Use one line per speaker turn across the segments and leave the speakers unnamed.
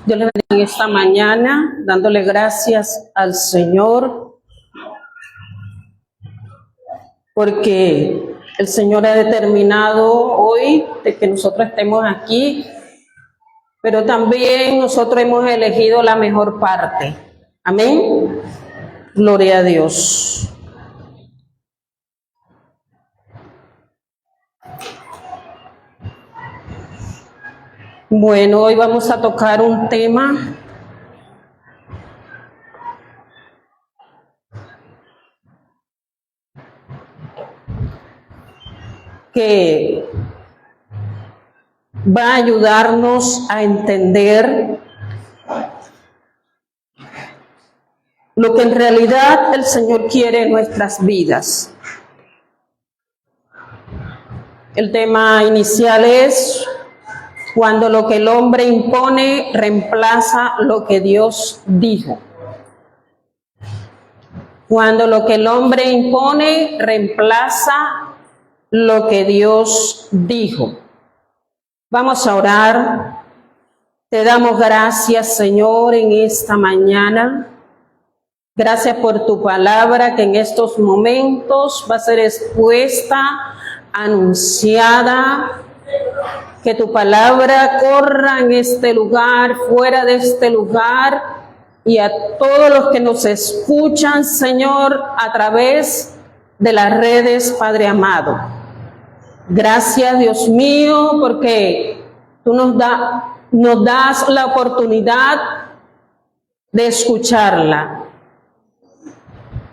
Dios les bendiga esta mañana, dándole gracias al Señor, porque el Señor ha determinado hoy de que nosotros estemos aquí, pero también nosotros hemos elegido la mejor parte. Amén. Gloria a Dios. Bueno, hoy vamos a tocar un tema que va a ayudarnos a entender lo que en realidad el Señor quiere en nuestras vidas. El tema inicial es: cuando lo que el hombre impone reemplaza lo que Dios dijo. Cuando lo que el hombre impone reemplaza lo que Dios dijo. Vamos a orar. Te damos gracias, Señor, en esta mañana. Gracias por tu palabra que en estos momentos va a ser expuesta, anunciada. Que tu palabra corra en este lugar, fuera de este lugar, y a todos los que nos escuchan, Señor, a través de las redes, Padre amado. Gracias, Dios mío, porque tú nos das la oportunidad de escucharla.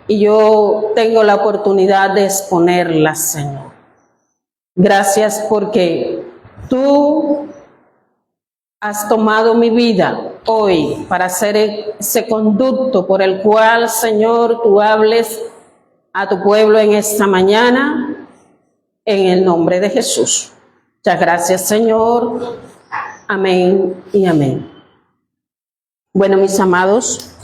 Y yo tengo la oportunidad de exponerla, Señor. Gracias porque tú has tomado mi vida hoy para ser ese conducto por el cual, Señor, tú hables a tu pueblo en esta mañana, en el nombre de Jesús. Muchas gracias, Señor. Amén y amén. Bueno, mis amados,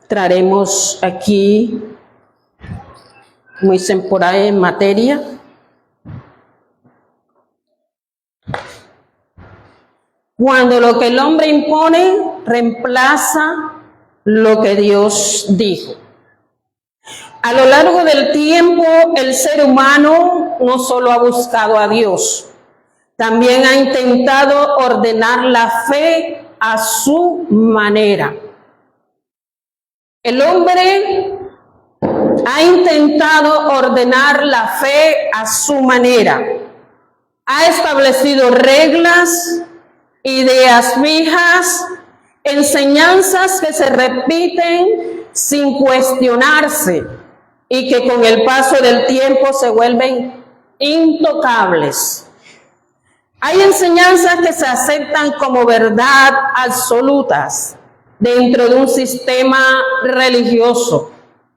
traeremos aquí, como dicen por ahí, en materia. Cuando lo que el hombre impone reemplaza lo que Dios dijo. A lo largo del tiempo, el ser humano no solo ha buscado a Dios, también ha intentado ordenar la fe a su manera. El hombre ha intentado ordenar la fe a su manera. Ha establecido reglas, ideas fijas, enseñanzas que se repiten sin cuestionarse y que con el paso del tiempo se vuelven intocables. Hay enseñanzas que se aceptan como verdad absolutas dentro de un sistema religioso.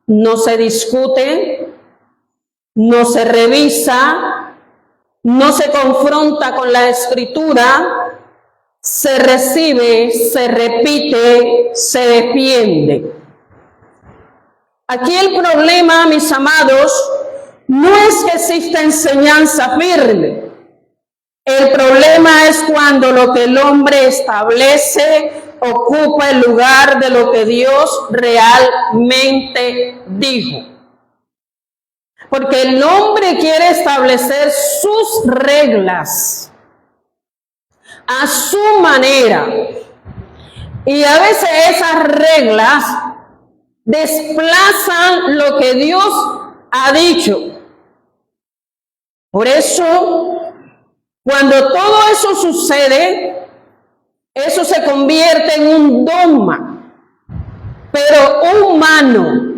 No se discute, no se revisa, no se confronta con la Escritura, se recibe, se repite, se defiende. Aquí el problema, mis amados, no es que exista enseñanza firme. El problema es cuando lo que el hombre establece ocupa el lugar de lo que Dios realmente dijo. Porque el hombre quiere establecer sus reglas a su manera. Y a veces esas reglas desplazan lo que Dios ha dicho. Por eso, cuando todo eso sucede, eso se convierte en un dogma, pero humano.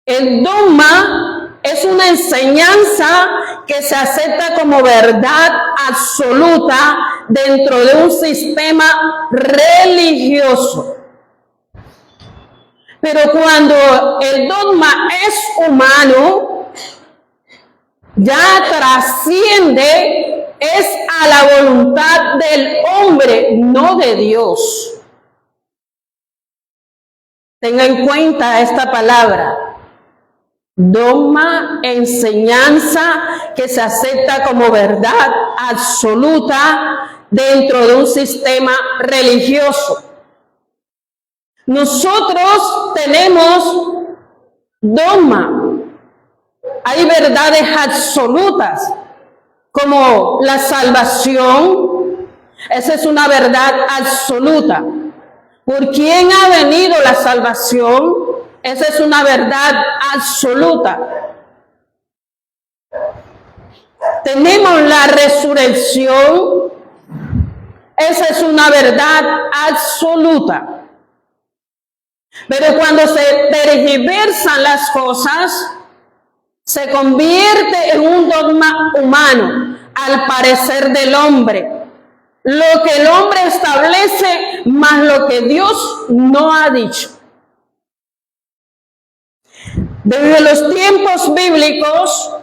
El dogma es una enseñanza que se acepta como verdad absoluta dentro de un sistema religioso. Pero cuando el dogma es humano, ya trasciende, es a la voluntad del hombre, no de Dios. Tenga en cuenta esta palabra. Dogma, enseñanza que se acepta como verdad absoluta dentro de un sistema religioso. Nosotros tenemos dogma. Hay verdades absolutas como la salvación. Esa es una verdad absoluta. ¿Por quién ha venido la salvación? Esa es una verdad absoluta. Tenemos la resurrección. Esa es una verdad absoluta. Pero cuando se tergiversan las cosas, se convierte en un dogma humano, al parecer del hombre. Lo que el hombre establece, más lo que Dios no ha dicho. Desde los tiempos bíblicos,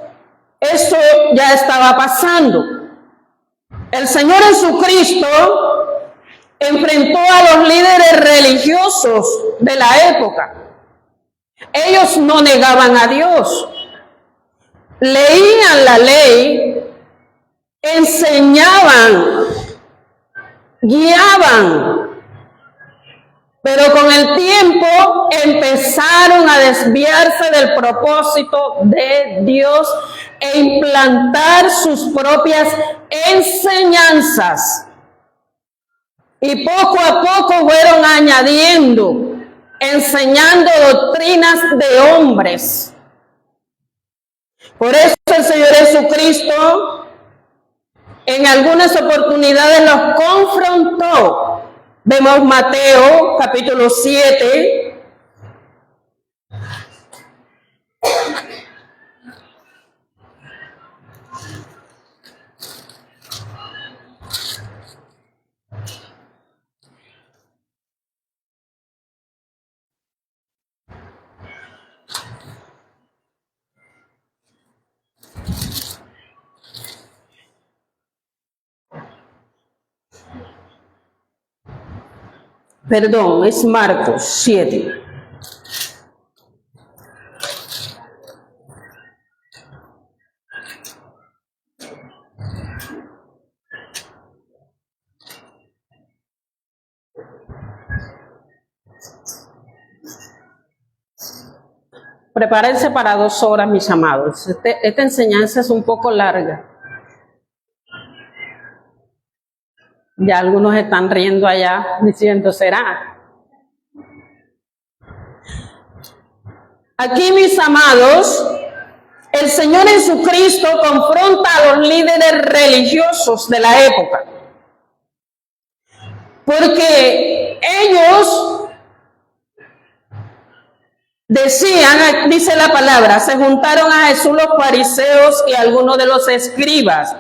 esto ya estaba pasando. El Señor Jesucristo enfrentó a los líderes religiosos de la época. Ellos no negaban a Dios. Leían la ley, enseñaban, guiaban, pero con el tiempo empezaron a desviarse del propósito de Dios e implantar sus propias enseñanzas. Y poco a poco fueron añadiendo, enseñando doctrinas de hombres. Por eso el Señor Jesucristo en algunas oportunidades los confrontó. Vemos Mateo capítulo 7. Perdón, es Marcos 7. Prepárense para 2 horas, mis amados. Esta enseñanza es un poco larga. Ya algunos están riendo allá diciendo, ¿será? Aquí, mis amados, el Señor Jesucristo confronta a los líderes religiosos de la época. Porque ellos decían, dice la palabra, se juntaron a Jesús los fariseos y algunos de los escribas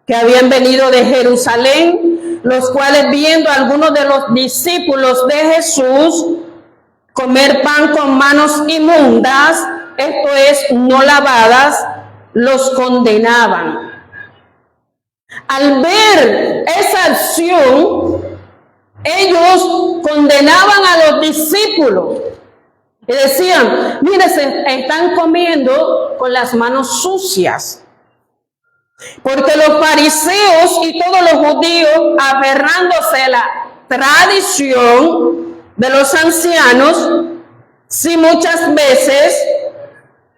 que habían venido de Jerusalén, los cuales viendo a algunos de los discípulos de Jesús comer pan con manos inmundas, esto es, no lavadas, los condenaban. Al ver esa acción, ellos condenaban a los discípulos y decían, mire, se están comiendo con las manos sucias. Porque los fariseos y todos los judíos, aferrándose a la tradición de los ancianos, si muchas veces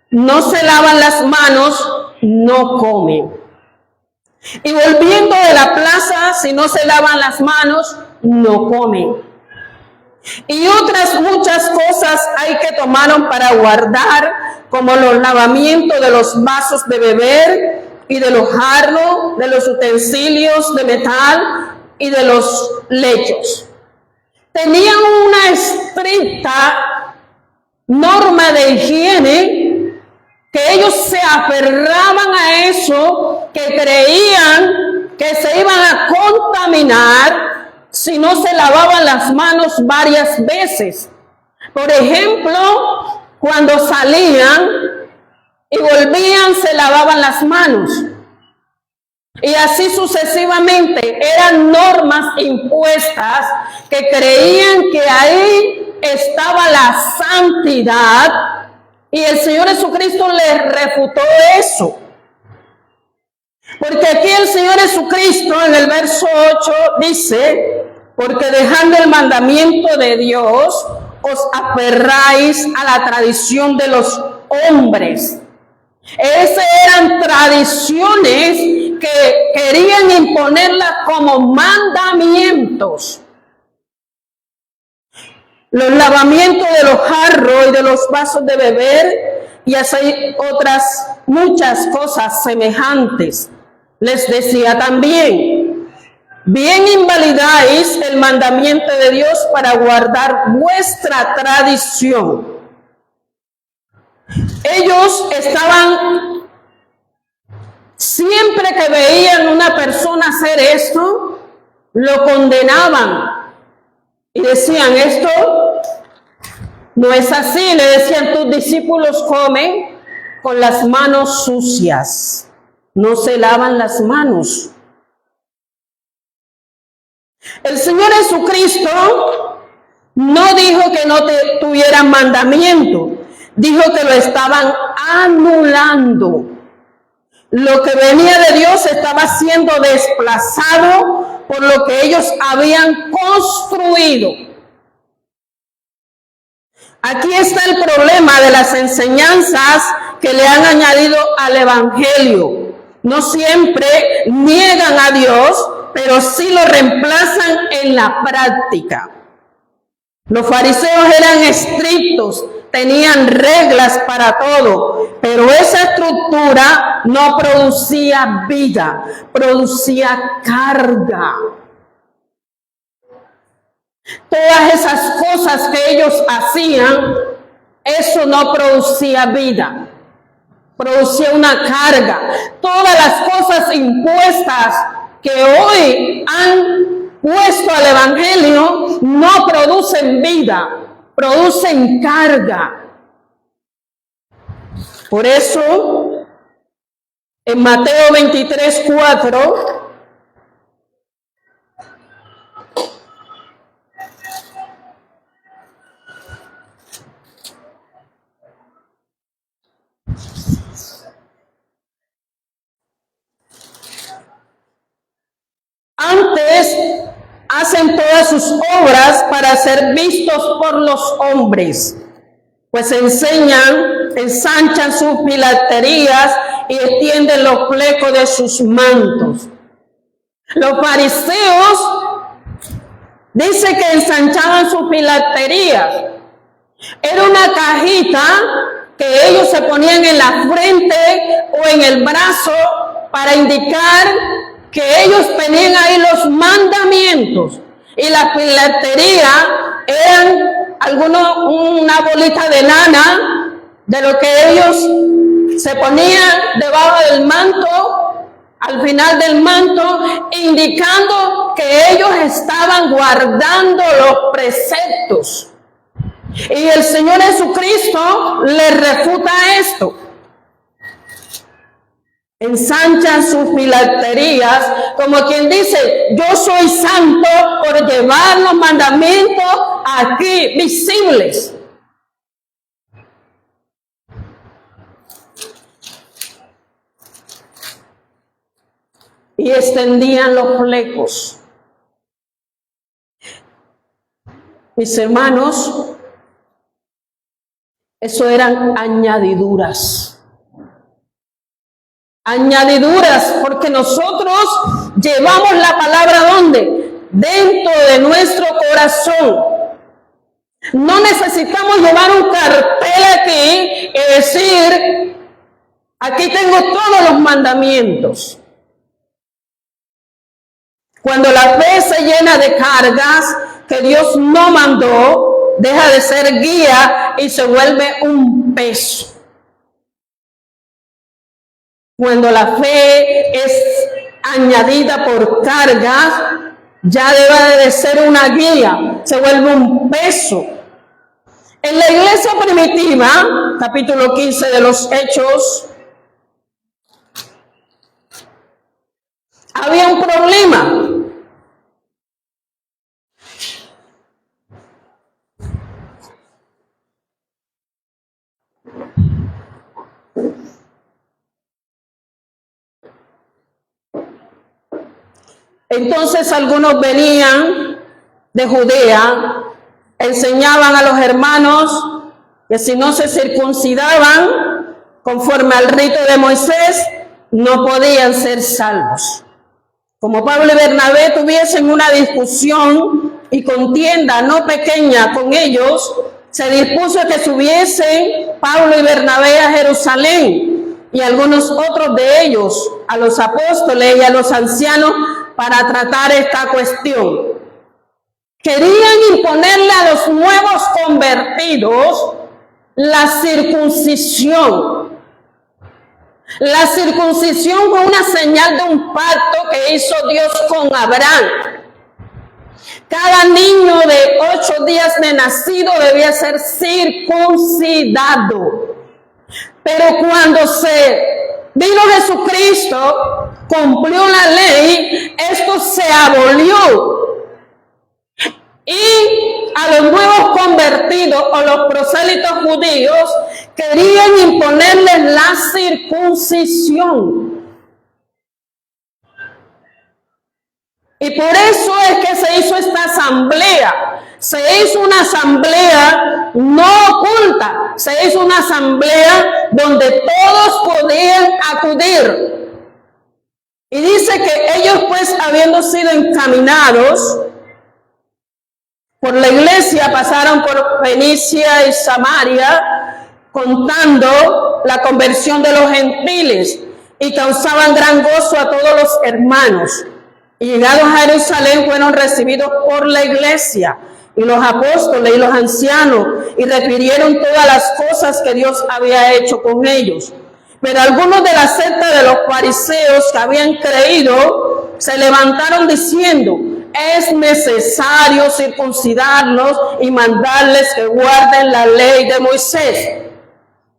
no se lavan las manos, no comen. Y volviendo de la plaza, si no se lavan las manos, no comen. Y otras muchas cosas hay que tomaron para guardar, como los lavamientos de los vasos de beber y de los jarros, de los utensilios de metal y de los lechos. Tenían una estricta norma de higiene que ellos se aferraban a eso, que creían que se iban a contaminar si no se lavaban las manos varias veces. Por ejemplo, cuando salían y volvían, se lavaban las manos. Y así sucesivamente. Eran normas impuestas que creían que ahí estaba la santidad Y el Señor Jesucristo les refutó eso. Porque aquí el Señor Jesucristo en el verso 8 dice, porque dejando el mandamiento de Dios, os aferráis a la tradición de los hombres. Esas eran tradiciones que querían imponerlas como mandamientos. Los lavamientos de los jarros y de los vasos de beber, y así otras muchas cosas semejantes. Les decía también, bien invalidáis el mandamiento de Dios para guardar vuestra tradición. Ellos estaban, siempre que veían una persona hacer esto, lo condenaban y decían, esto no es así. Le decían, tus discípulos comen con las manos sucias, no se lavan las manos. El Señor Jesucristo no dijo que no tuvieran mandamiento, dijo que lo estaban anulando. Lo que venía de Dios estaba siendo desplazado por lo que ellos habían construido. Aquí está el problema de las enseñanzas que le han añadido al Evangelio. No siempre niegan a Dios, pero sí lo reemplazan en la práctica. Los fariseos eran estrictos, tenían reglas para todo, pero esa estructura no producía vida, producía carga. Todas esas cosas que ellos hacían, eso no producía vida, producía una carga. Todas las cosas impuestas que hoy han puesto al Evangelio no producen vida, producen carga. Por eso, en Mateo 23:4, antes hacen todas sus obras para ser vistos por los hombres, pues ensanchan sus filacterías y extienden los flecos de sus mantos. Los fariseos dice que ensanchaban sus filacterías. Era una cajita que ellos se ponían en la frente o en el brazo para indicar que ellos tenían ahí los mandamientos. Y la filactería eran una bolita de lana de lo que ellos se ponían debajo del manto, al final del manto, indicando que ellos estaban guardando los preceptos. Y el Señor Jesucristo les refuta esto. Ensanchan sus filacterías, como quien dice, yo soy santo por llevar los mandamientos aquí visibles. Y extendían los flecos. Mis hermanos, eso eran añadiduras. Añadiduras, porque nosotros llevamos la palabra ¿dónde? Dentro de nuestro corazón. No necesitamos llevar un cartel aquí y decir, aquí tengo todos los mandamientos. Cuando la fe se llena de cargas que Dios no mandó, deja de ser guía y se vuelve un peso. Cuando la fe es añadida por cargas, ya debe de ser una guía, se vuelve un peso. En la iglesia primitiva, capítulo 15 de los Hechos, había un problema. Entonces algunos venían de Judea, enseñaban a los hermanos que si no se circuncidaban conforme al rito de Moisés, no podían ser salvos. Como Pablo y Bernabé tuviesen una discusión y contienda no pequeña con ellos, se dispuso que subiesen Pablo y Bernabé a Jerusalén y algunos otros de ellos a los apóstoles y a los ancianos para tratar esta cuestión. Querían imponerle a los nuevos convertidos la circuncisión. La circuncisión fue una señal de un pacto que hizo Dios con Abraham. Cada niño de 8 días de nacido debía ser circuncidado. Pero cuando vino Jesucristo, cumplió la ley, esto se abolió. Y a los nuevos convertidos o los prosélitos judíos querían imponerles la circuncisión. Y por eso es que se hizo esta asamblea. Se hizo una asamblea no oculta, se hizo una asamblea donde todos podían acudir. Y dice que ellos, pues, habiendo sido encaminados por la iglesia, pasaron por Fenicia y Samaria, contando la conversión de los gentiles, y causaban gran gozo a todos los hermanos. Y llegados a Jerusalén fueron recibidos por la iglesia y los apóstoles y los ancianos, y refirieron todas las cosas que Dios había hecho con ellos. Pero algunos de la secta de los fariseos que habían creído se levantaron diciendo: es necesario circuncidarlos y mandarles que guarden la ley de Moisés.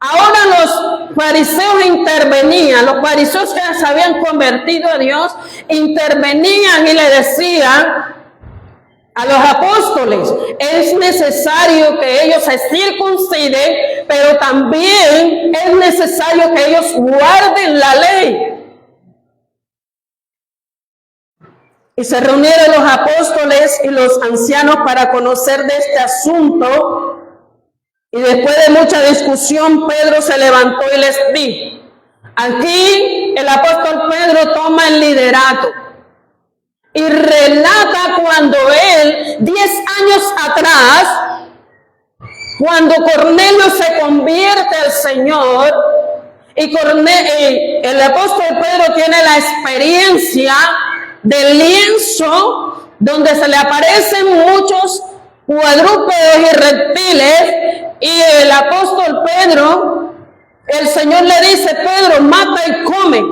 Ahora los fariseos intervenían, los fariseos que se habían convertido a Dios, intervenían y le decían a los apóstoles: es necesario que ellos se circunciden, pero también es necesario que ellos guarden la ley. Y se reunieron los apóstoles y los ancianos para conocer de este asunto. Y después de mucha discusión, Pedro se levantó y les dijo: aquí el apóstol Pedro toma el liderato y relata cuando él, 10 años atrás, cuando Cornelio se convierte al Señor, y el apóstol Pedro tiene la experiencia del lienzo donde se le aparecen muchos cuadrúpedos y reptiles, y el apóstol Pedro, el Señor le dice: Pedro, mata y come.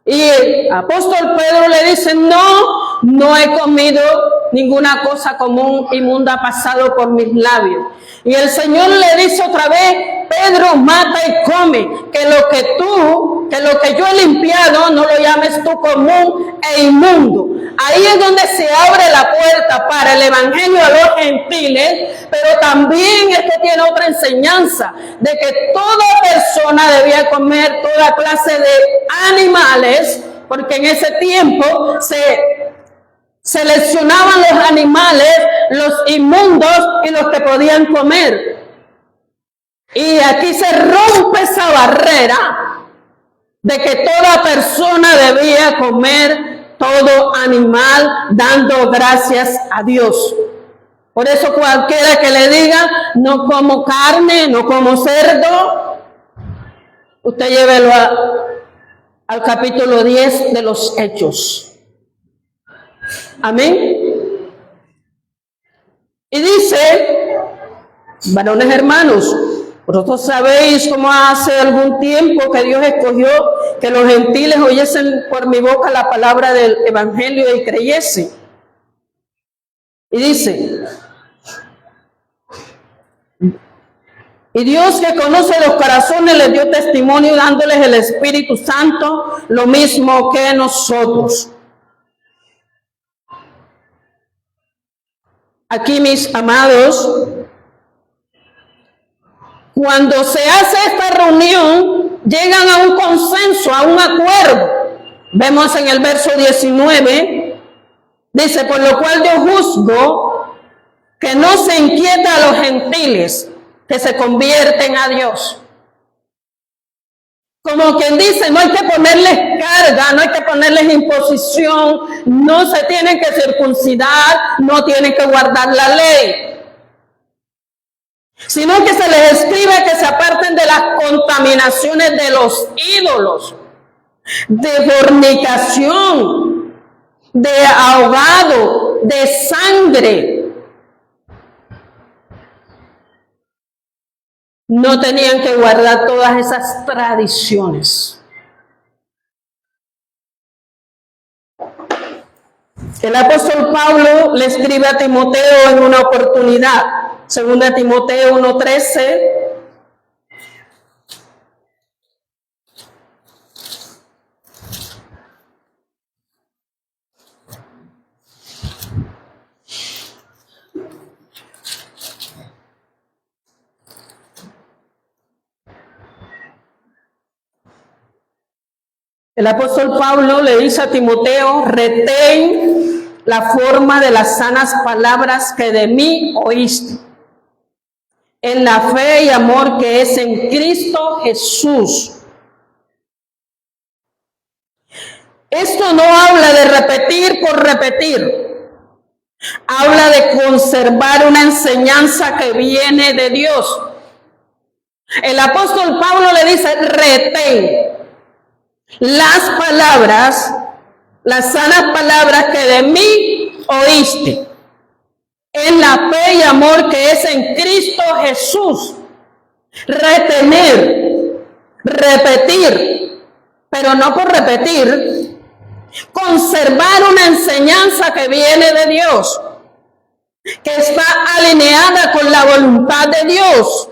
Y el apóstol Pedro le dice: no he comido ninguna cosa común, inmunda ha pasado por mis labios. Y el Señor le dice otra vez: Pedro, mata y come, que lo que yo he limpiado no lo llames tú común e inmundo. Ahí es donde se abre la puerta para el evangelio a los gentiles, pero también esto tiene otra enseñanza, de que toda persona debía comer toda clase de animales, porque en ese tiempo se seleccionaban los animales, los inmundos y los que podían comer. Y aquí se rompe esa barrera de que toda persona debía comer todo animal, dando gracias a Dios. Por eso cualquiera que le diga: no como carne, no como cerdo, usted llévelo al capítulo 10 de los Hechos. Amén. Y dice: varones hermanos, vosotros sabéis cómo hace algún tiempo que Dios escogió que los gentiles oyesen por mi boca la palabra del evangelio y creyesen. Y dice: y Dios, que conoce los corazones, les dio testimonio dándoles el Espíritu Santo, lo mismo que nosotros. Aquí, mis amados, cuando se hace esta reunión, llegan a un consenso, a un acuerdo. Vemos en el verso 19 Dice, por lo cual yo juzgo que no se inquieta a los gentiles que se convierten a Dios. Como quien dice, no hay que ponerles carga, no hay que ponerles imposición, no se tienen que circuncidar, no tienen que guardar la ley, sino que se les escribe que se aparten de las contaminaciones de los ídolos, de fornicación, de ahogado, de sangre. No tenían que guardar todas esas tradiciones. El apóstol Pablo le escribe a Timoteo en una oportunidad, 2 Timoteo 1:13. El apóstol Pablo le dice a Timoteo, retén la forma de las sanas palabras que de mí oíste, en la fe y amor que es en Cristo Jesús. Esto no habla de repetir por repetir, habla de conservar una enseñanza que viene de Dios. El apóstol Pablo le dice, retén las palabras, las sanas palabras que de mí oíste, en la fe y amor que es en Cristo Jesús. Retener, repetir, pero no por repetir, conservar una enseñanza que viene de Dios, que está alineada con la voluntad de Dios,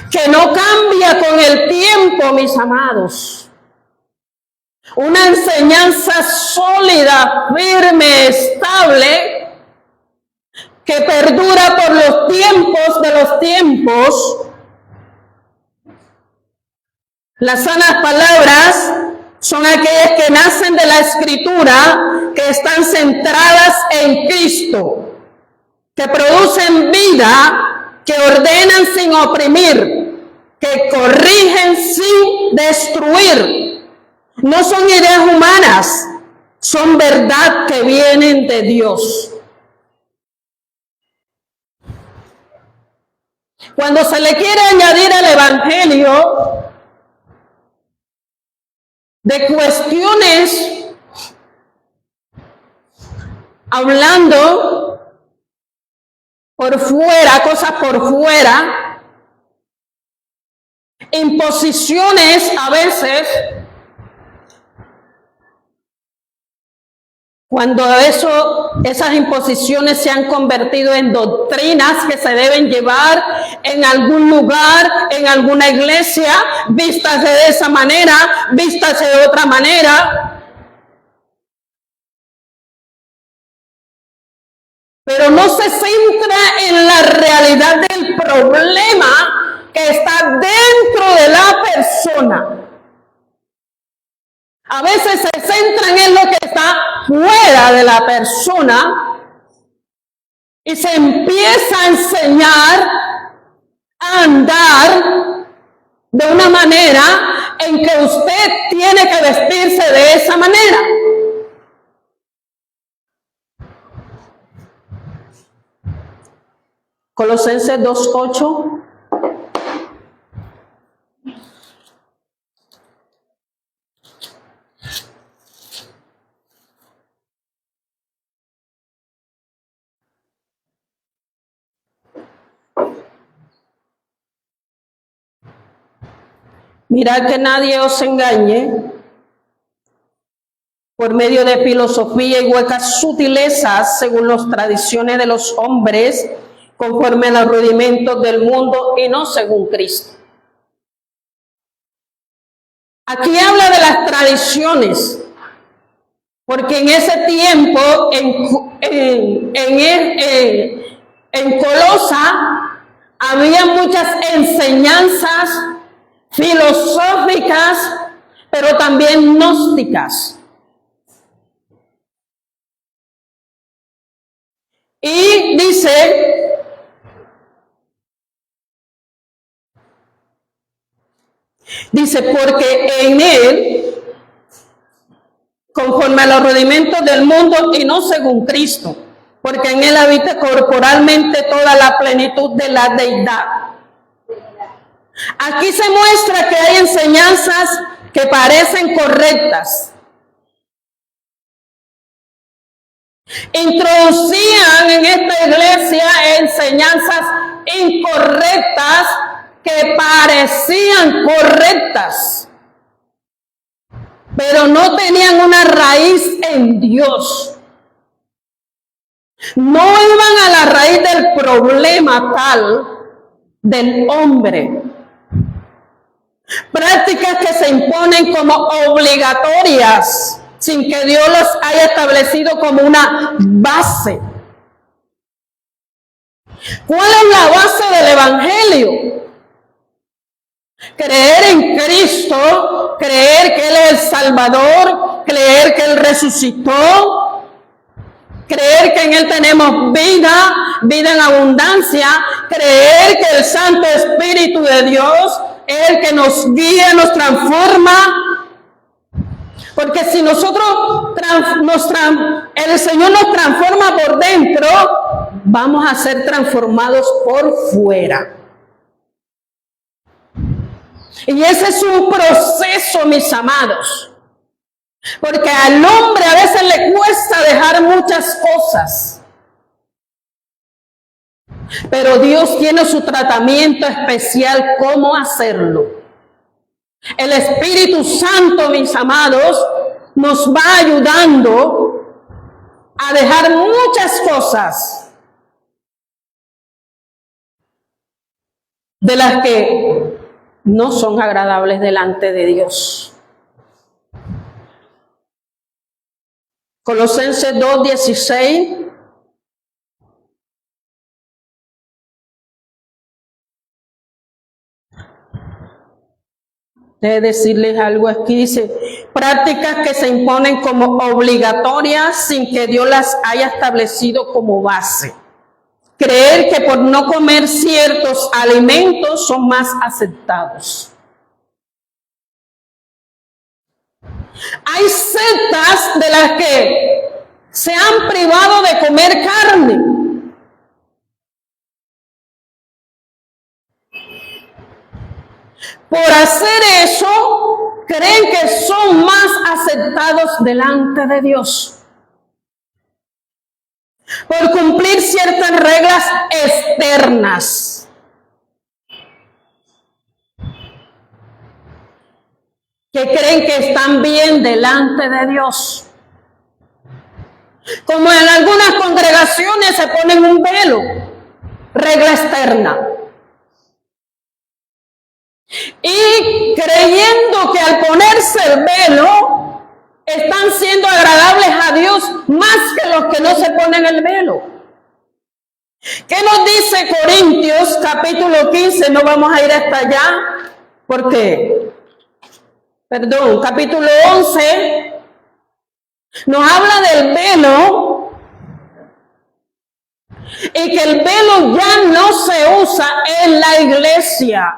que no cambia con el tiempo, mis amados. Una enseñanza sólida, firme, estable, que perdura por los tiempos de los tiempos. Las sanas palabras son aquellas que nacen de la Escritura, que están centradas en Cristo, que producen vida, que ordenan sin oprimir, que corrigen sin destruir. No son ideas humanas, son verdad que vienen de Dios. Cuando se le quiere añadir al Evangelio de cuestiones, hablando por fuera, cosas por fuera, imposiciones a veces, cuando esas imposiciones se han convertido en doctrinas que se deben llevar en algún lugar, en alguna iglesia, vístase de esa manera, vístase de otra manera. Pero no se centra en la realidad del problema que está dentro de la persona. A veces se centran en lo que está fuera de la persona y se empieza a enseñar a andar de una manera en que usted tiene que vestirse de esa manera. Colosenses 2:8. Mirad que nadie os engañe por medio de filosofía y huecas sutilezas según las tradiciones de los hombres, conforme a los rudimentos del mundo y no según Cristo. Aquí habla de las tradiciones, porque en ese tiempo en Colosa había muchas enseñanzas filosóficas, pero también gnósticas. Y dice, porque en él, conforme a los rudimentos del mundo y no según Cristo, porque en él habita corporalmente toda la plenitud de la deidad. Aquí se muestra que hay enseñanzas que parecen correctas. Introducían en esta iglesia enseñanzas incorrectas que parecían correctas, pero no tenían una raíz en Dios. No iban a la raíz del problema tal del hombre. Prácticas que se imponen como obligatorias sin que Dios las haya establecido como una base. ¿Cuál es la base del evangelio? Creer en Cristo, creer que Él es el Salvador, creer que Él resucitó, creer que en Él tenemos vida en abundancia, creer que el Santo Espíritu de Dios es el que nos guía, nos transforma. Porque si nosotros, el Señor nos transforma por dentro, vamos a ser transformados por fuera. Y ese es un proceso, mis amados. Porque al hombre a veces le cuesta dejar muchas cosas. Pero Dios tiene su tratamiento especial, cómo hacerlo. El Espíritu Santo, mis amados, nos va ayudando a dejar muchas cosas de las que no son agradables delante de Dios. Colosenses 2:16. De decirles algo aquí, dice, prácticas que se imponen como obligatorias sin que Dios las haya establecido como base. Creer que por no comer ciertos alimentos son más aceptados. Hay sectas de las que se han privado de comer carne. Por hacer eso, creen que son más aceptados delante de Dios. Por cumplir ciertas reglas externas. Que creen que están bien delante de Dios. Como en algunas congregaciones se ponen un velo, regla externa. Y creyendo que al ponerse el velo están siendo agradables a Dios más que los que no se ponen el velo. ¿Qué nos dice Corintios capítulo 15? No vamos a ir hasta allá porque, capítulo 11 nos habla del velo y que el velo ya no se usa en la iglesia.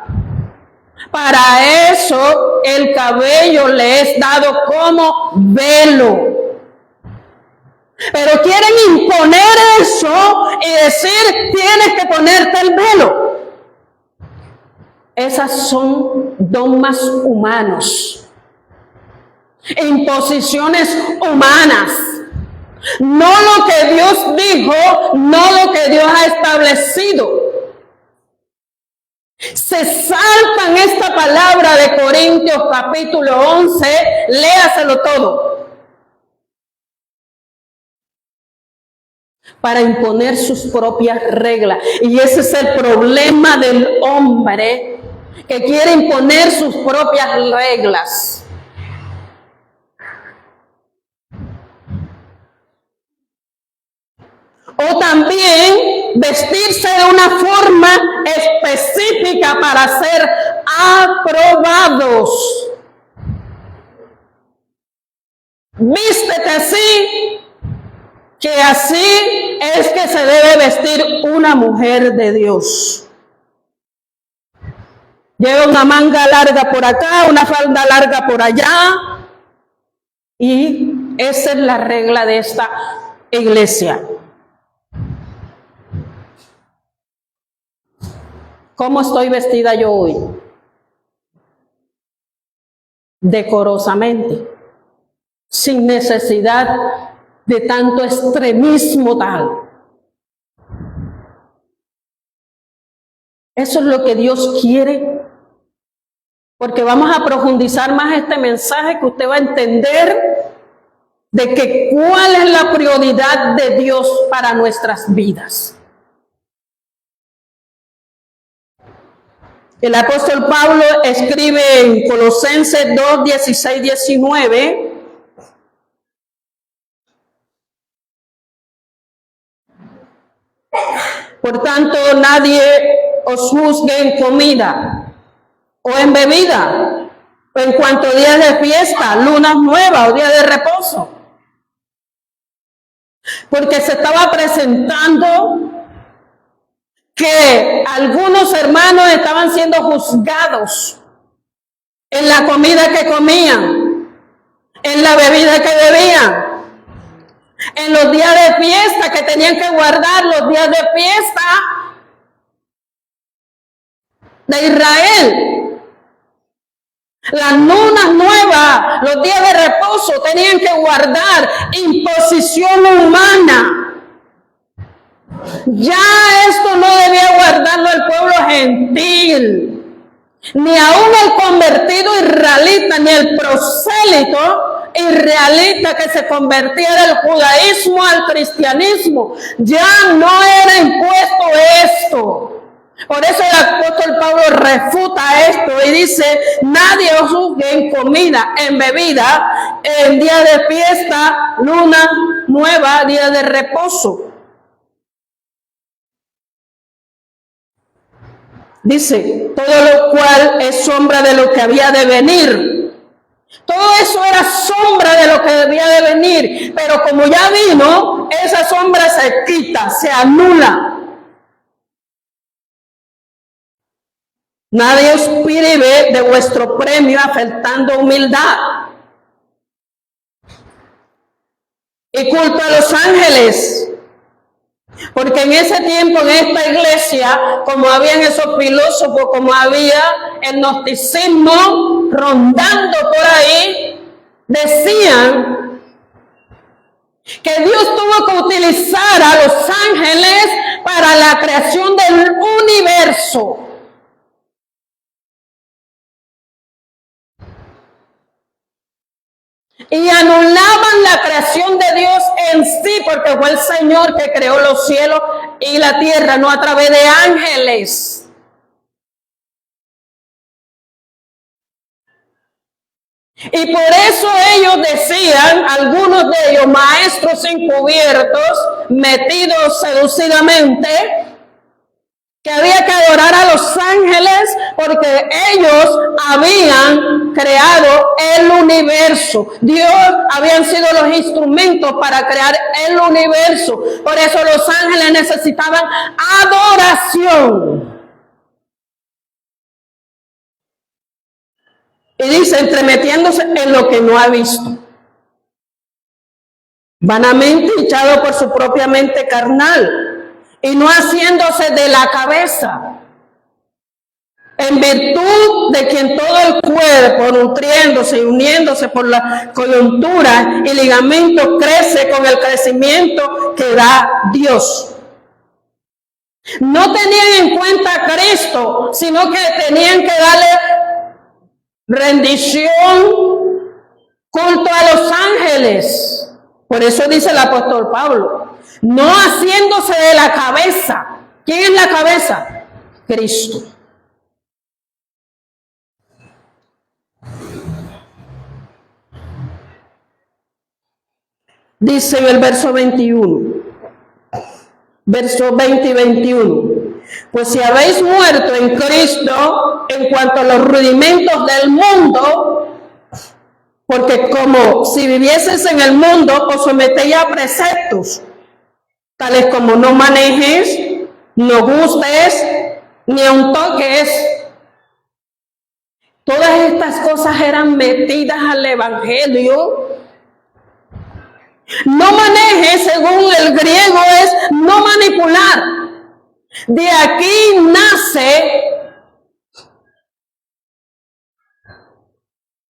Para eso el cabello le es dado como velo. Pero quieren imponer eso y decir, tienes que ponerte el velo. Esas son dogmas humanos, imposiciones humanas. No lo que Dios dijo, no lo que Dios ha establecido. Se saltan esta palabra de Corintios capítulo 11, léaselo todo, para imponer sus propias reglas. Y ese es el problema del hombre, que quiere imponer sus propias reglas. O también vestirse de una forma específica para ser aprobados. Vístete así que así es que se debe vestir una mujer de Dios. Lleva una manga larga por acá, una falda larga por allá, y esa es la regla de esta iglesia. ¿Cómo estoy vestida yo hoy? Decorosamente, sin necesidad de tanto extremismo tal. Eso es lo que Dios quiere, porque vamos a profundizar más este mensaje, que usted va a entender de que cuál es la prioridad de Dios para nuestras vidas. El apóstol Pablo escribe en Colosenses 2, 16, 19. Por tanto, nadie os juzgue en comida o en bebida, o en cuanto a días de fiesta, lunas nuevas o días de reposo. Porque se estaba presentando que algunos hermanos estaban siendo juzgados en la comida que comían, en la bebida que bebían, en los días de fiesta que tenían que guardar, los días de fiesta de Israel, las lunas nuevas, los días de reposo tenían que guardar, imposición humana. Ya esto no debía guardarlo el pueblo gentil, ni aún el convertido israelita, ni el prosélito israelita que se convertía del judaísmo al cristianismo. Ya no era impuesto esto. Por eso el apóstol Pablo refuta esto y dice: nadie os juzgue en comida, en bebida, en día de fiesta, luna nueva, día de reposo. Dice: todo lo cual es sombra de lo que había de venir. Todo eso era sombra de lo que debía de venir, pero como ya vino, esa sombra se quita, se anula. Nadie os prive de vuestro premio afectando humildad. Y culto a los ángeles. Porque en ese tiempo, en esta iglesia, como habían esos filósofos, como había el gnosticismo rondando por ahí, decían que Dios tuvo que utilizar a los ángeles para la creación del universo. Y anulaban la creación de Dios en sí, porque fue el Señor que creó los cielos y la tierra, no a través de ángeles. Y por eso ellos decían, algunos de ellos, maestros encubiertos, metidos seducidamente, que había que adorar a los ángeles porque ellos habían creado el universo. Dios habían sido los instrumentos para crear el universo. Por eso los ángeles necesitaban adoración. Y dice, entremetiéndose en lo que no ha visto. Vanamente hinchado por su propia mente carnal. Y no haciéndose de la cabeza, en virtud de quien todo el cuerpo, nutriéndose y uniéndose por la coyuntura y ligamento, crece con el crecimiento que da Dios. No tenían en cuenta a Cristo, sino que tenían que darle rendición, culto a los ángeles. Por eso dice el apóstol Pablo, no haciéndose de la cabeza. ¿Quién es la cabeza? Cristo. Dice en el verso 21, verso 20 y 21, pues si habéis muerto en Cristo en cuanto a los rudimentos del mundo, porque como si vivieseis en el mundo, os sometéis a preceptos tales como no manejes, no gustes, ni aun toques. Todas estas cosas eran metidas al evangelio. No manejes, según el griego, es no manipular. De aquí nace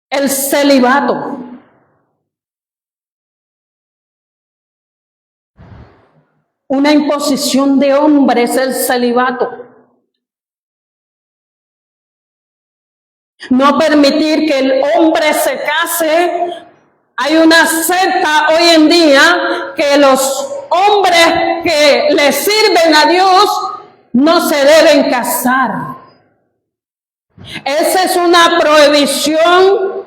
el celibato. Una imposición de hombres, el celibato. No permitir que el hombre se case. Hay una secta hoy en día que los hombres que le sirven a Dios no se deben casar. Esa es una prohibición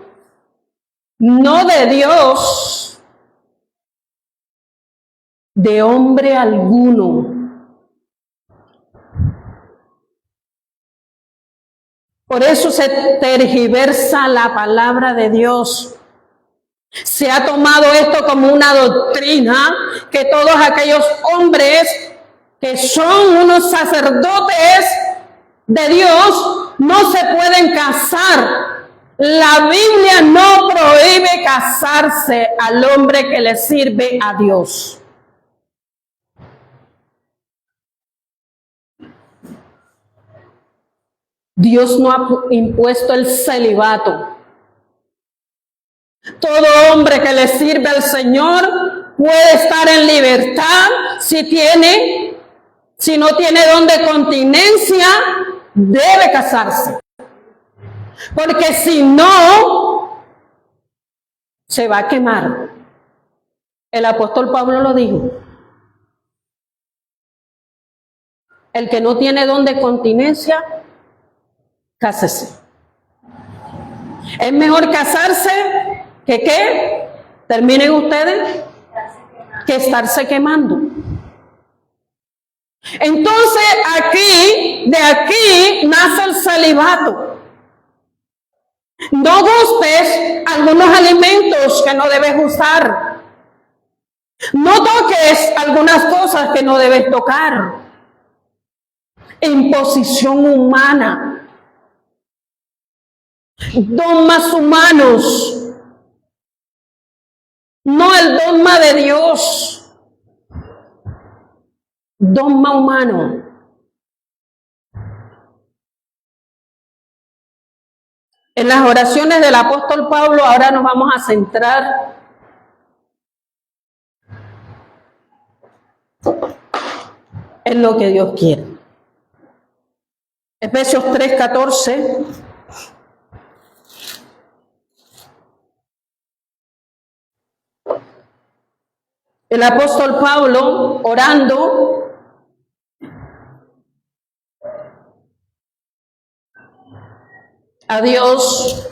no de Dios, de hombre alguno. Por eso se tergiversa la palabra de Dios. Se ha tomado esto como una doctrina, que todos aquellos hombres que son unos sacerdotes de Dios no se pueden casar. La Biblia no prohíbe casarse al hombre que le sirve a Dios. Dios no ha impuesto el celibato. Todo hombre que le sirve al Señor puede estar en libertad si no tiene don de continencia, debe casarse. Porque si no, se va a quemar. El apóstol Pablo lo dijo. El que no tiene don de continencia, cásese. Es mejor casarse que ¿qué? Terminen ustedes, que estarse quemando. Entonces de aquí nace el celibato. No gustes algunos alimentos que no debes gustar. No toques algunas cosas que no debes tocar. Imposición humana. Dogmas humanos. No el dogma de Dios. Dogma humano. En las oraciones del apóstol Pablo ahora nos vamos a centrar en lo que Dios quiere. Efesios 3:14. El apóstol Pablo, orando, a Dios,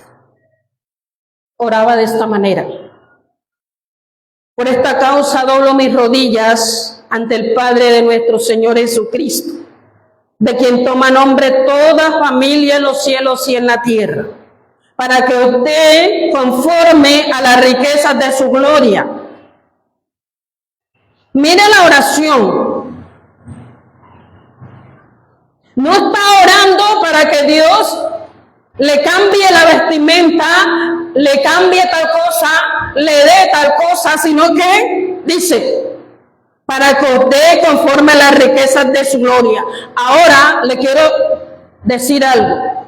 oraba de esta manera: por esta causa doblo mis rodillas ante el Padre de nuestro Señor Jesucristo, de quien toma nombre toda familia en los cielos y en la tierra, para que os dé conforme a las riquezas de su gloria. Mire la oración. No está orando para que Dios le cambie la vestimenta, le cambie tal cosa, le dé tal cosa, sino que dice, para que os dé conforme a las riquezas de su gloria. Ahora le quiero decir algo.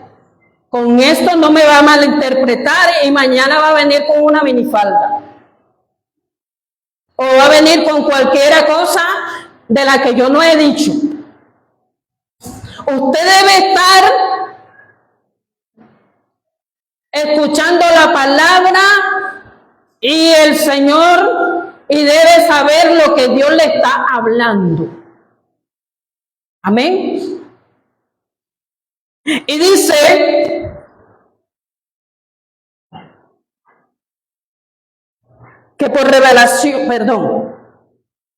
Con esto no me va a malinterpretar y mañana va a venir con una minifalda. O va a venir con cualquier cosa de la que yo no he dicho. Usted debe estar escuchando la palabra y el Señor, y debe saber lo que Dios le está hablando. Amén. Y dice, que por revelación,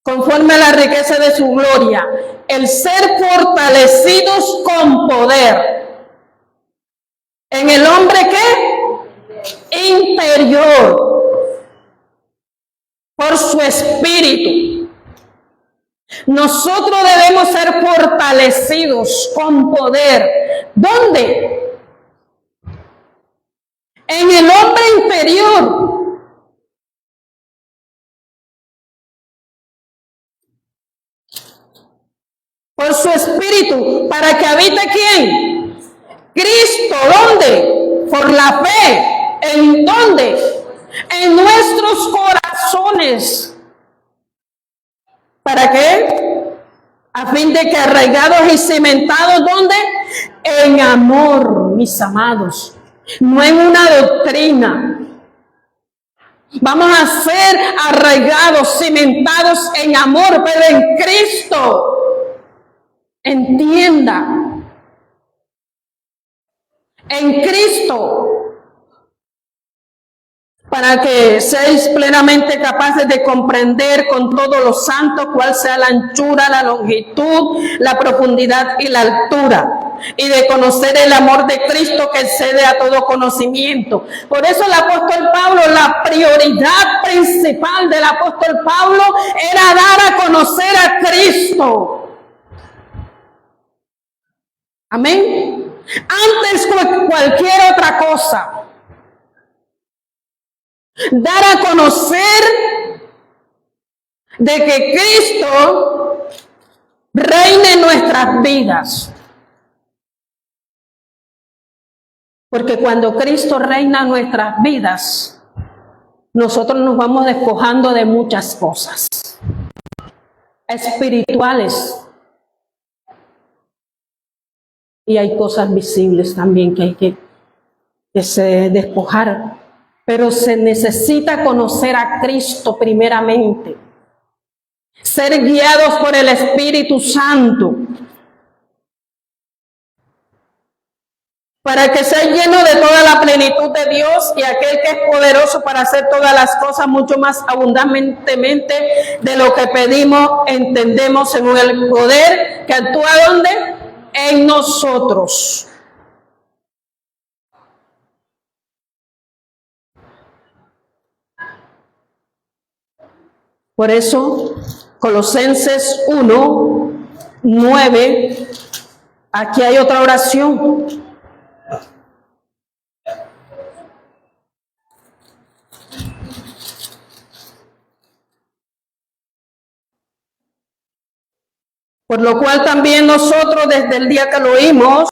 conforme a la riqueza de su gloria, el ser fortalecidos con poder en el hombre que interior, por su espíritu, Nosotros debemos ser fortalecidos con poder. ¿Dónde? En el hombre interior. Por su espíritu, para que habite ¿quién? Cristo. ¿Dónde? Por la fe. ¿En dónde? En nuestros corazones. ¿Para qué? A fin de que arraigados y cimentados, ¿dónde? En amor, mis amados. No en una doctrina. Vamos a ser arraigados, cimentados en amor, pero en Cristo. Entienda. En Cristo. Para que seáis plenamente capaces de comprender con todos los santos cuál sea la anchura, la longitud, la profundidad y la altura, y de conocer el amor de Cristo que excede a todo conocimiento. Por eso el apóstol Pablo, la prioridad principal del apóstol Pablo era dar a conocer a Cristo. Amén. Antes que cualquier otra cosa. Dar a conocer de que Cristo reine en nuestras vidas. Porque cuando Cristo reina en nuestras vidas, nosotros nos vamos despojando de muchas cosas espirituales. Y hay cosas visibles también que hay que se despojar. Pero se necesita conocer a Cristo primeramente. Ser guiados por el Espíritu Santo. Para que sea lleno de toda la plenitud de Dios y aquel que es poderoso para hacer todas las cosas mucho más abundantemente de lo que pedimos, entendemos, según el poder que actúa ¿dónde? En nosotros. Por eso, Colosenses 1:9, aquí hay otra oración. Por lo cual también nosotros, desde el día que lo oímos,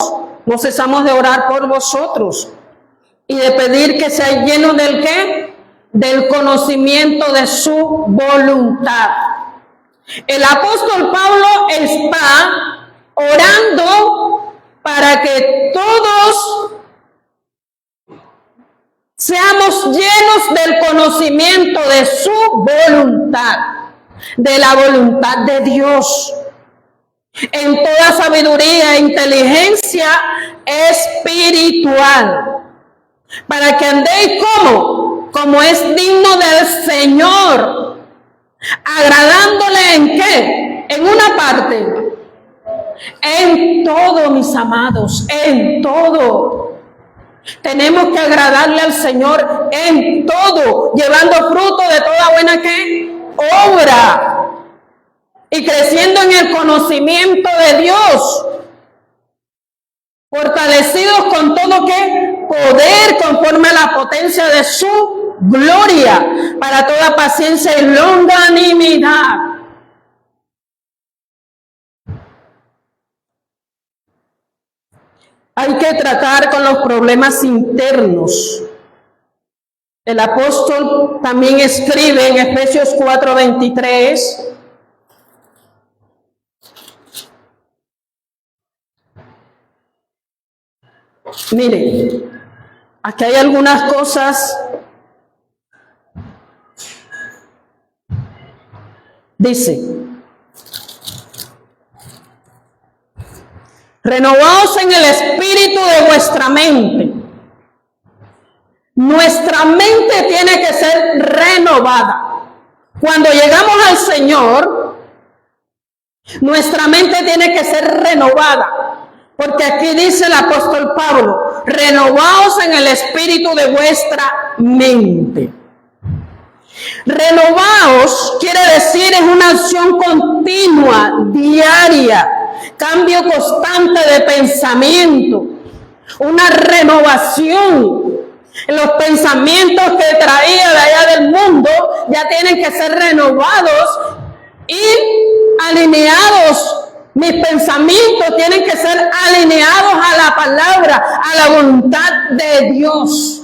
no cesamos de orar por vosotros y de pedir que seáis llenos ¿del qué? Del conocimiento de su voluntad. El apóstol Pablo está orando para que todos seamos llenos del conocimiento de su voluntad, de la voluntad de Dios, en toda sabiduría e inteligencia espiritual, para que andéis como es digno del Señor, agradándole ¿en qué? En una parte, en todo, mis amados, en todo. Tenemos que agradarle al Señor en todo, llevando fruto de toda buena ¿qué? Obra, y creciendo en el conocimiento de Dios, fortalecidos con todo ¿qué? Poder conforme a la potencia de su gloria, para toda paciencia y longanimidad. Hay que tratar con los problemas internos. El apóstol también escribe en Efesios 4:23. Mire, aquí hay algunas cosas. Dice: renovaos en el espíritu de vuestra mente. Nuestra mente tiene que ser renovada. Cuando llegamos al Señor, nuestra mente tiene que ser renovada. Porque aquí dice el apóstol Pablo: renovaos en el espíritu de vuestra mente. Renovaos quiere decir es una acción continua, diaria, cambio constante de pensamiento, una renovación. Los pensamientos que traía de allá del mundo ya tienen que ser renovados y alineados. Mis pensamientos tienen que ser alineados a la palabra, a la voluntad de Dios.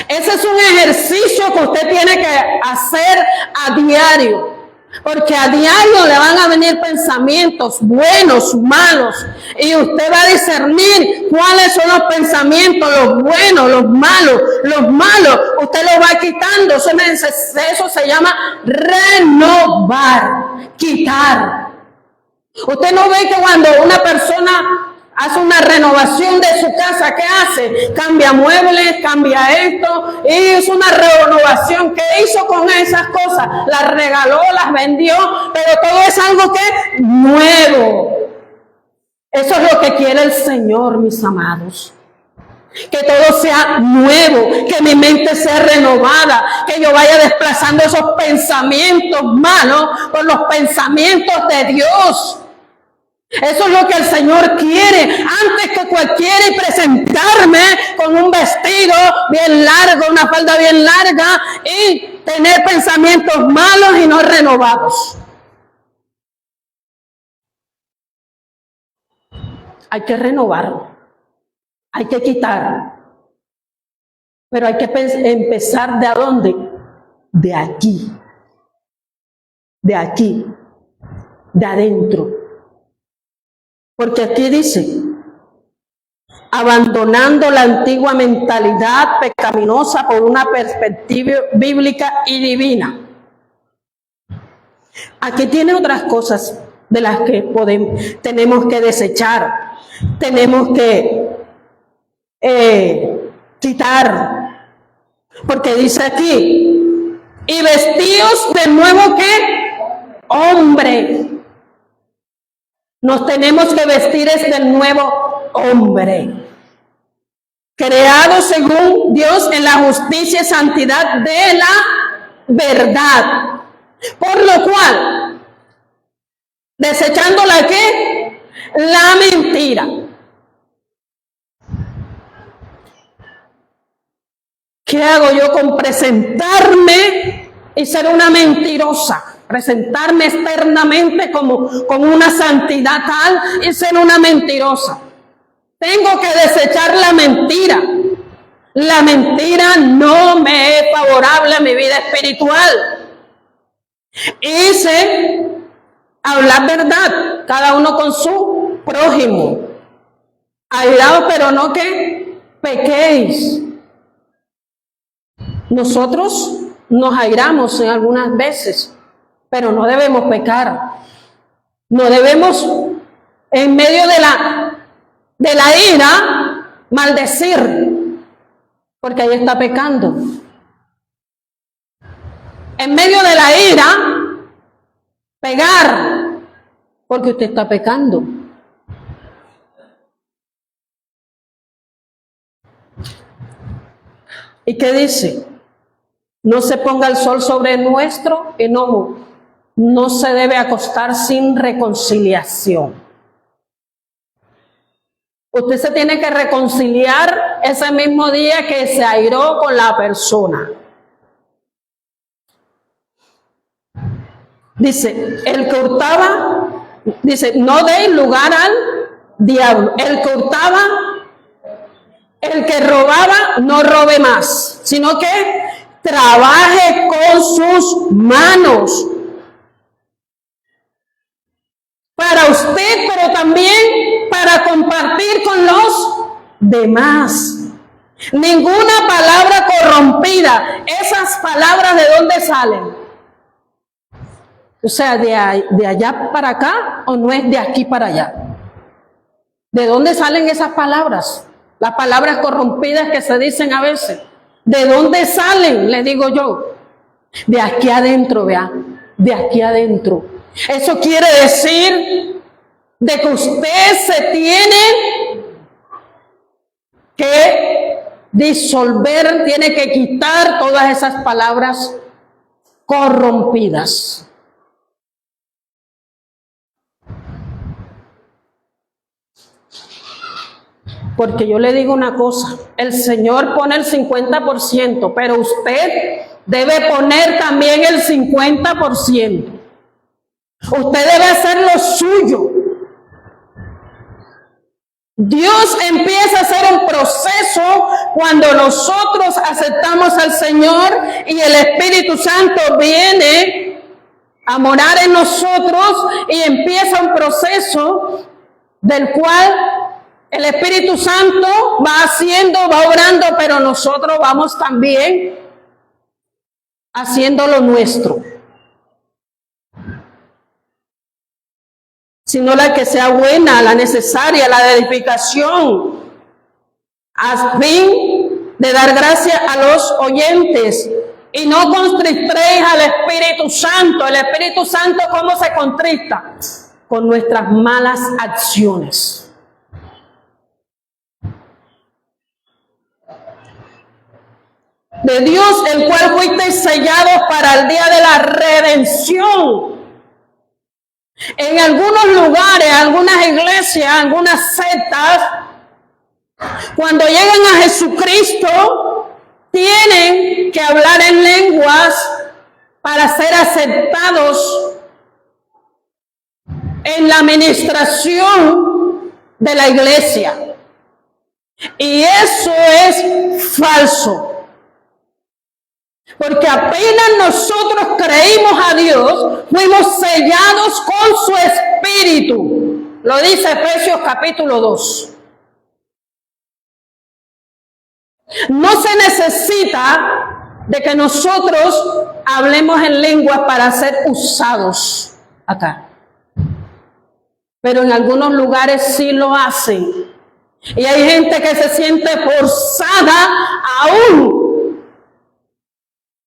Ese es un ejercicio que usted tiene que hacer a diario, porque a diario le van a venir pensamientos buenos, malos, y usted va a discernir cuáles son los pensamientos, los buenos, los malos. Usted los va quitando. Eso se llama renovar, quitar. Usted no ve que cuando una persona hace una renovación de su casa, ¿qué hace? Cambia muebles, cambia esto, y es una renovación. ¿Qué hizo con esas cosas? Las regaló, las vendió, pero todo es algo que es nuevo. Eso es lo que quiere el Señor, mis amados. Que todo sea nuevo, que mi mente sea renovada, que yo vaya desplazando esos pensamientos malos por los pensamientos de Dios. Eso es lo que el Señor quiere, antes que cualquiera, y presentarme con un vestido bien largo, una falda bien larga, y tener pensamientos malos y no renovados. Hay que renovar, hay que quitar, pero hay que empezar ¿de a dónde? De aquí, de adentro. Porque aquí dice, abandonando la antigua mentalidad pecaminosa por una perspectiva bíblica y divina. Aquí tiene otras cosas de las que tenemos que desechar, tenemos que quitar. Porque dice aquí, y vestíos de nuevo ¿qué? Hombre. Nos tenemos que vestir del nuevo hombre, creado según Dios en la justicia y santidad de la verdad. Por lo cual, desechando la ¿qué? La mentira. ¿Qué hago yo con presentarme y ser una mentirosa? Presentarme externamente como una santidad tal y ser una mentirosa. Tengo que desechar la mentira. La mentira no me es favorable a mi vida espiritual. Hice hablar verdad, cada uno con su prójimo. Airaos, pero no que pequéis. Nosotros nos airamos en algunas veces, pero no debemos pecar. No debemos, en medio de la ira, maldecir, porque ahí está pecando. En medio de la ira, pegar, porque usted está pecando. ¿Y qué dice? No se ponga el sol sobre nuestro enojo. No se debe acostar sin reconciliación. Usted se tiene que reconciliar ese mismo día que se airó con la persona. Dice, el que hurtaba, dice, no deis lugar al diablo. El que hurtaba, el que robaba, no robe más, sino que trabaje con sus manos. Para usted, pero también para compartir con los demás. Ninguna palabra corrompida. Esas palabras, ¿de dónde salen? O sea, ¿de allá para acá o no es de aquí para allá? ¿De dónde salen esas palabras? Las palabras corrompidas que se dicen a veces. ¿De dónde salen? Le digo yo. De aquí adentro, vea. De aquí adentro. Eso quiere decir de que usted se tiene que disolver, tiene que quitar todas esas palabras corrompidas. Porque yo le digo una cosa, el Señor pone el 50%, pero usted debe poner también el 50%. Usted debe hacer lo suyo. Dios empieza a hacer un proceso cuando nosotros aceptamos al Señor y el Espíritu Santo viene a morar en nosotros y empieza un proceso del cual el Espíritu Santo va haciendo, va obrando, pero nosotros vamos también haciendo lo nuestro. Sino la que sea buena, la necesaria, la de edificación, a fin de dar gracia a los oyentes. Y no contristréis al Espíritu Santo. El Espíritu Santo, ¿cómo se contrista? Con nuestras malas acciones. De Dios, el cual fuisteis sellados para el día de la redención. En algunos lugares, algunas iglesias, algunas sectas, cuando llegan a Jesucristo, tienen que hablar en lenguas para ser aceptados en la administración de la iglesia. Y eso es falso. Porque apenas nosotros creímos a Dios, fuimos sellados con su Espíritu. Lo dice Efesios capítulo 2. No se necesita de que nosotros hablemos en lengua para ser usados acá. Pero en algunos lugares sí lo hacen. Y hay gente que se siente forzada aún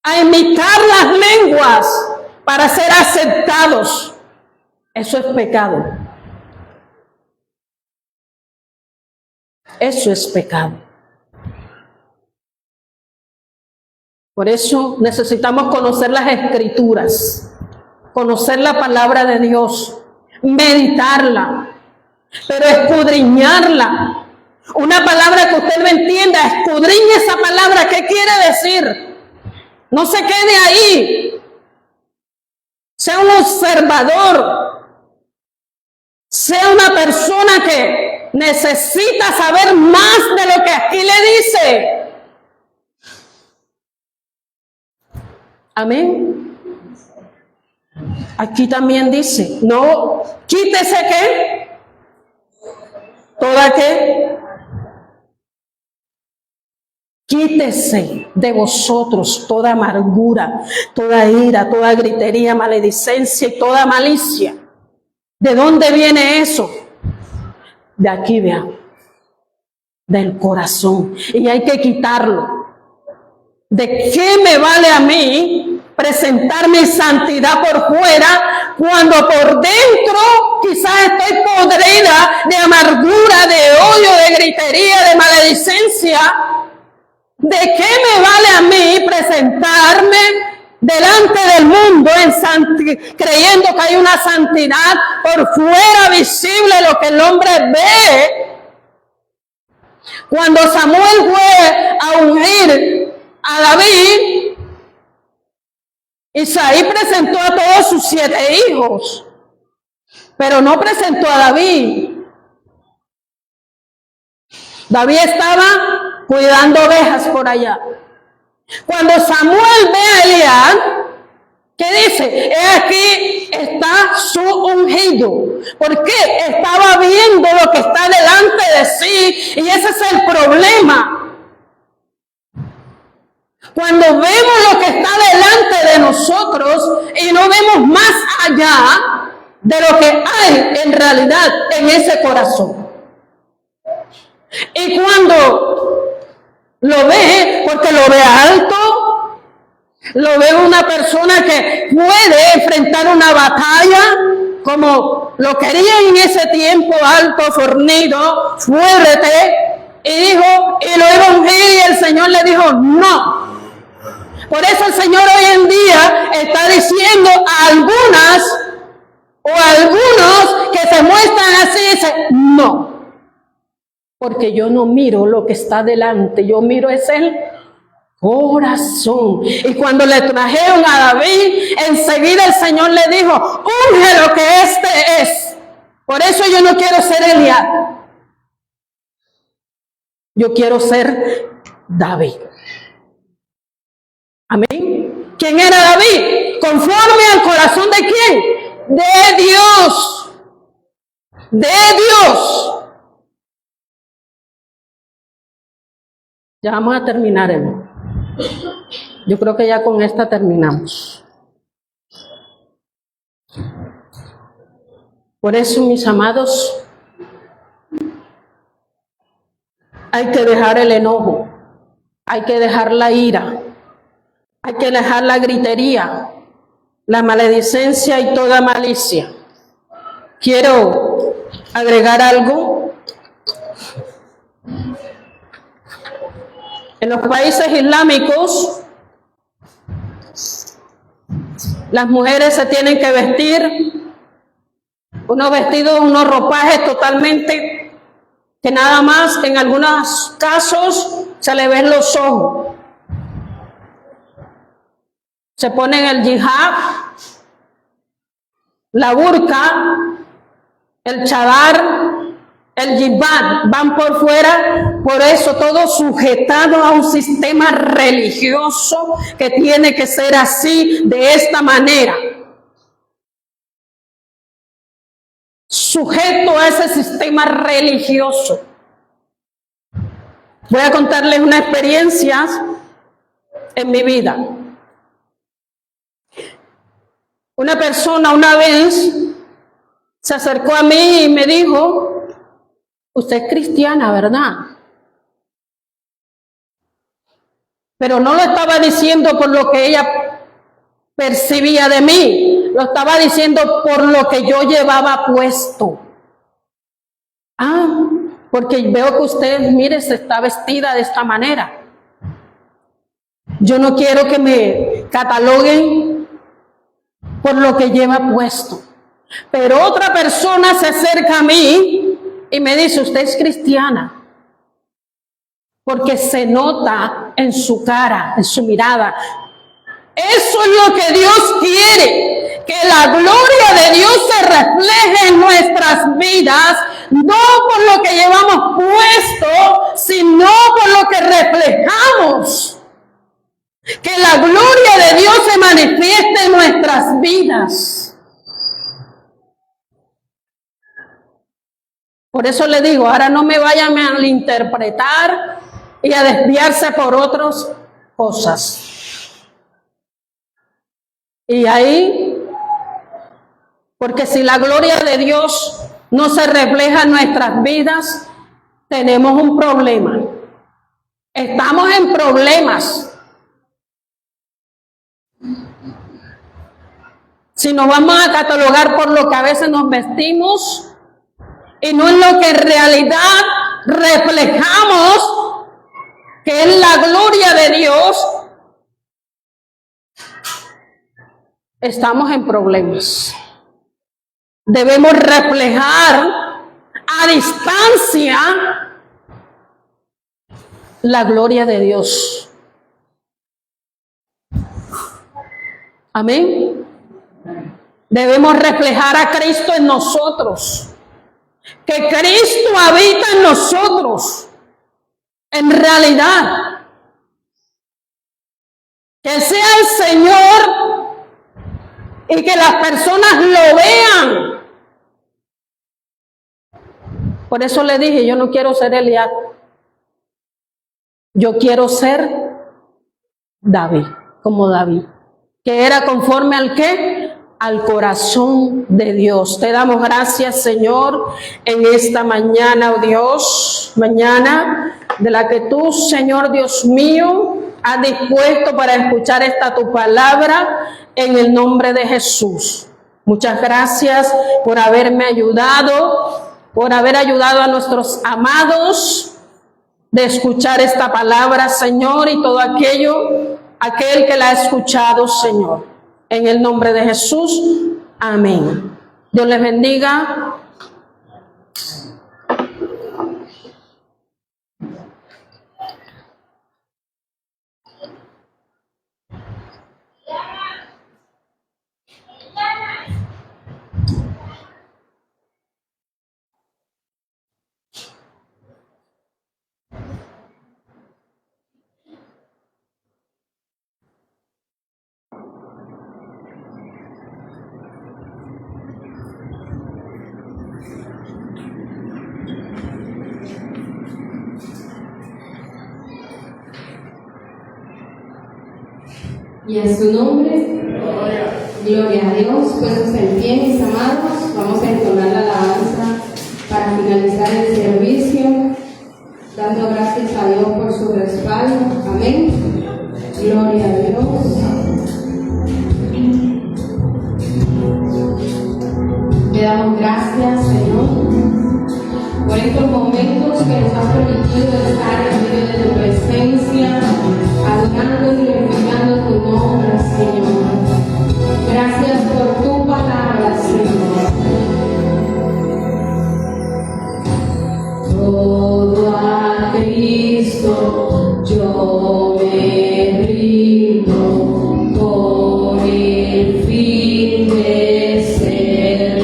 a imitar las lenguas para ser aceptados. Eso es pecado. Eso es pecado. Por eso necesitamos conocer las Escrituras, conocer la palabra de Dios, meditarla, pero escudriñarla. Una palabra que usted no entienda, escudriñe esa palabra. ¿Qué quiere decir? No se quede ahí. Sea un observador. Sea una persona que necesita saber más de lo que aquí le dice. Amén. Aquí también dice, no, quítese ¿qué? ¿Toda qué? Quítese de vosotros toda amargura, toda ira, toda gritería, maledicencia y toda malicia. ¿De dónde viene eso? De aquí, vean, del corazón. Y hay que quitarlo. ¿De qué me vale a mí presentar mi santidad por fuera cuando por dentro quizás estoy podrida de amargura, de odio, de gritería, de maledicencia? ¿De qué me vale a mí presentarme delante del mundo creyendo que hay una santidad por fuera visible, lo que el hombre ve? Cuando Samuel fue a ungir a David, Isaí presentó a todos sus 7 hijos, pero no presentó a David. David estaba cuidando ovejas por allá. Cuando Samuel ve a Eliab, ¿qué dice? He aquí está su ungido. ¿Por qué? Estaba viendo lo que está delante de sí, y ese es el problema. Cuando vemos lo que está delante de nosotros y no vemos más allá de lo que hay en realidad en ese corazón. Y cuando lo ve, porque lo ve alto, lo ve una persona que puede enfrentar una batalla como lo quería en ese tiempo, alto, fornido, fuerte, y dijo, y lo iba a ungir, y el Señor le dijo, no. Por eso el Señor hoy en día está diciendo a algunas o a algunos que se muestran así, dice, no. Porque yo no miro lo que está delante, yo miro es el corazón. Y cuando le trajeron a David, enseguida el Señor le dijo, unge lo que este es. Por eso yo no quiero ser Eliab. Yo quiero ser David. Amén. ¿Quién era David? Conforme al corazón de quién? De Dios. De Dios. Ya vamos a terminar, hermano. Yo creo que ya con esta terminamos. Por eso, mis amados, hay que dejar el enojo, hay que dejar la ira, hay que dejar la gritería, la maledicencia y toda malicia. Quiero agregar algo. En los países islámicos, las mujeres se tienen que vestir unos vestidos, unos ropajes totalmente que nada más en algunos casos se le ven los ojos. Se ponen el hijab, la burka, el chadar, el jibán, van por fuera, por eso todo sujetado a un sistema religioso que tiene que ser así, de esta manera. Sujeto a ese sistema religioso. Voy a contarles una experiencia en mi vida. Una persona una vez se acercó a mí y me dijo, usted es cristiana, ¿verdad? Pero no lo estaba diciendo por lo que ella percibía de mí. Lo estaba diciendo por lo que yo llevaba puesto. Ah, porque veo que usted, mire, se está vestida de esta manera. Yo no quiero que me cataloguen por lo que lleva puesto. Pero otra persona se acerca a mí y me dice, usted es cristiana. Porque se nota en su cara, en su mirada. Eso es lo que Dios quiere. Que la gloria de Dios se refleje en nuestras vidas, no por lo que llevamos puesto, sino por lo que reflejamos. Que la gloria de Dios se manifieste en nuestras vidas. Por eso le digo, ahora no me vayan a malinterpretar y a desviarse por otras cosas. Y ahí, porque si la gloria de Dios no se refleja en nuestras vidas, tenemos un problema. Estamos en problemas. Si nos vamos a catalogar por lo que a veces nos vestimos y no en lo que en realidad reflejamos, que es la gloria de Dios, estamos en problemas. Debemos reflejar a distancia la gloria de Dios. Amén. Debemos reflejar a Cristo en nosotros. Que Cristo habita en nosotros. En realidad. Que sea el Señor y que las personas lo vean. Por eso le dije, yo no quiero ser Eliab. Yo quiero ser David, como David. Que era conforme al ¿qué? Al corazón de Dios. Te damos gracias, Señor, en esta mañana, oh Dios, mañana de la que tú, Señor Dios mío, has dispuesto para escuchar esta tu palabra en el nombre de Jesús. Muchas gracias por haberme ayudado, por haber ayudado a nuestros amados de escuchar esta palabra, Señor, y todo aquel que la ha escuchado, Señor. En el nombre de Jesús, amén. Dios les bendiga.
Y en su nombre, gloria a Dios. Puestos en pie, mis amados, vamos a entonar la alabanza para finalizar el servicio, dando gracias a Dios por su respaldo. Amén. Gloria a Dios. Le damos gracias, Señor, por estos momentos que nos has permitido estar en medio de tu presencia, adorando y glorificando tu nombre, Señor. Gracias por tu palabra, Señor. Todo a Cristo yo me rindo, por el fin de serle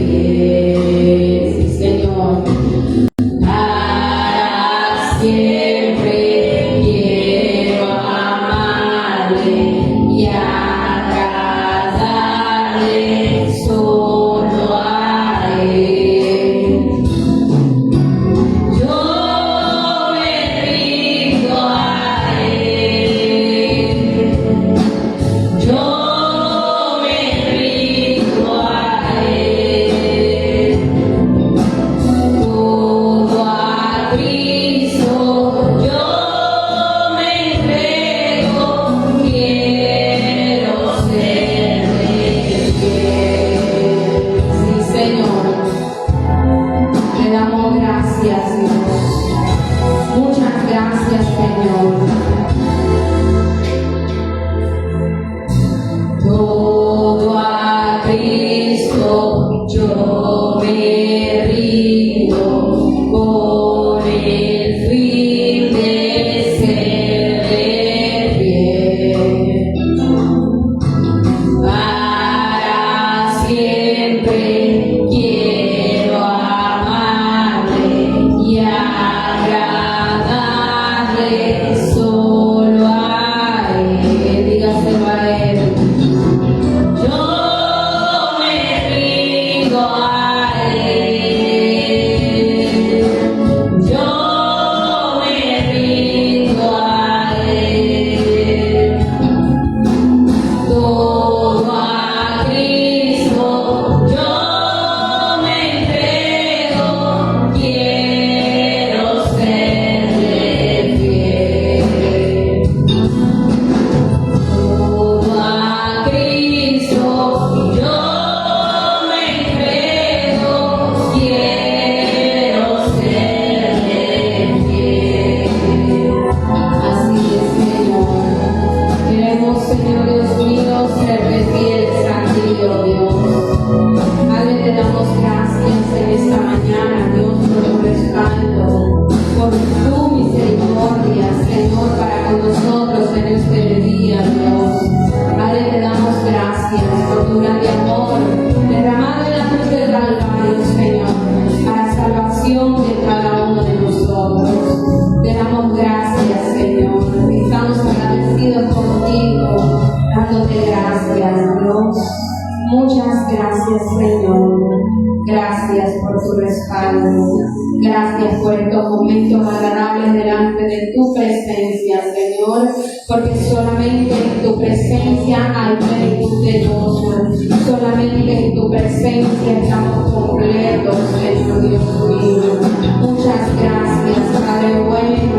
fiel. Sí, Señor. Para siempre quiero amarle y agradarle solo a Él. Yo me rindo a Él. Yo me rindo a Él. Todo a Cristo yo me entrego, quiero serle fiel. Sí, Señor, le damos gracias, Dios. Muchas gracias, Señor. Todo a Cristo yo me rindo, por el fin de serle fiel. Para siempre quiero amarle y agradarle solo a Él. Dígaselo a Él. Yo me rindo a Él. Yo me rindo a Él. Todo a Cristo yo me entrego, quiero serle fiel. Todo a Cristo yo me entrego, quiero serle fiel. Así es, Señor. Queremos, Señor Dios mío, serle fieles a ti, oh Dios. Padre, te damos gracias en esta mañana, Dios, por tu respaldo, por tu misericordia, Señor, para con nosotros en este día, Dios. Padre, te damos gracias por tu grande amor derramado en la cruz del Calvario, Señor, para salvación de cada uno de nosotros. Te damos gracias, Señor. Estamos agradecidos contigo, dándote gracias, Dios. Muchas gracias, Señor. Gracias por tu respaldo. Gracias por estos momentos agradables delante de tu presencia, Señor, porque solamente en tu presencia hay plenitud de gozo. Solamente en tu presencia estamos completos, Señor Dios mío. Muchas gracias, Padre bueno,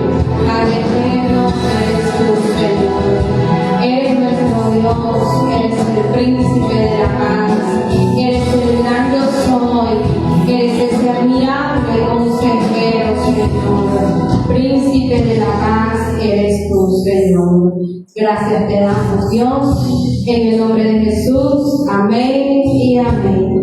Padre eterno, eres tú, Señor. Eres nuestro Dios, eres el príncipe de la paz, eres el gran yo soy, eres ese admirable consejero, Señor. oración. En el nombre de Jesús. Amén y amén.